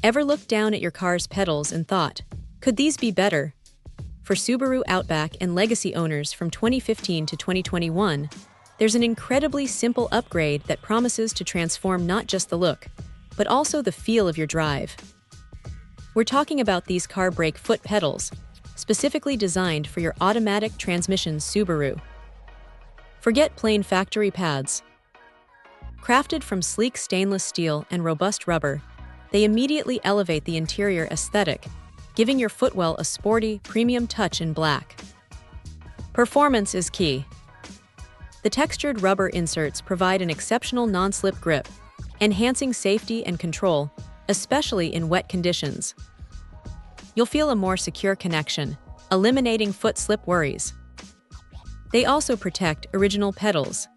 Ever looked down at your car's pedals and thought, could these be better? For Subaru Outback and Legacy owners from 2015 to 2021, there's an incredibly simple upgrade that promises to transform not just the look, but also the feel of your drive. We're talking about these car brake foot pedals, specifically designed for your automatic transmission Subaru. Forget plain factory pads. Crafted from sleek stainless steel and robust rubber, they immediately elevate the interior aesthetic, giving your footwell a sporty, premium touch in black. Performance is key. The textured rubber inserts provide an exceptional non-slip grip, enhancing safety and control, especially in wet conditions. You'll feel a more secure connection, eliminating foot slip worries. They also protect original pedals.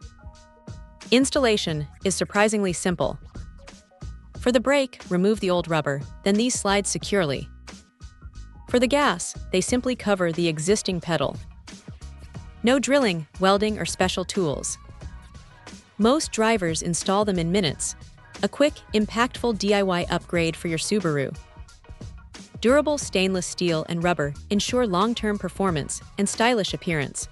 Installation is surprisingly simple. For the brake, remove the old rubber, then these slide securely. For the gas, they simply cover the existing pedal. No drilling, welding, or special tools. Most drivers install them in minutes, a quick, impactful DIY upgrade for your Subaru. Durable stainless steel and rubber ensure long-term performance and stylish appearance.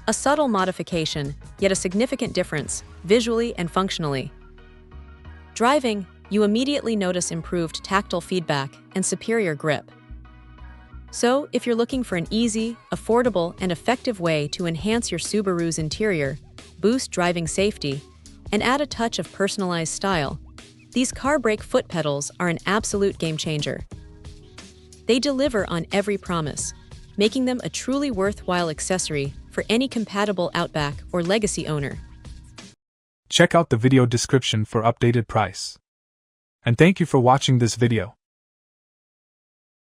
A subtle modification, yet a significant difference, visually and functionally. Driving, you immediately notice improved tactile feedback and superior grip. So, if you're looking for an easy, affordable, and effective way to enhance your Subaru's interior, boost driving safety, and add a touch of personalized style, these car brake foot pedals are an absolute game-changer. They deliver on every promise, making them a truly worthwhile accessory for any compatible Outback or Legacy owner. Check out the video description for updated price. And thank you for watching this video.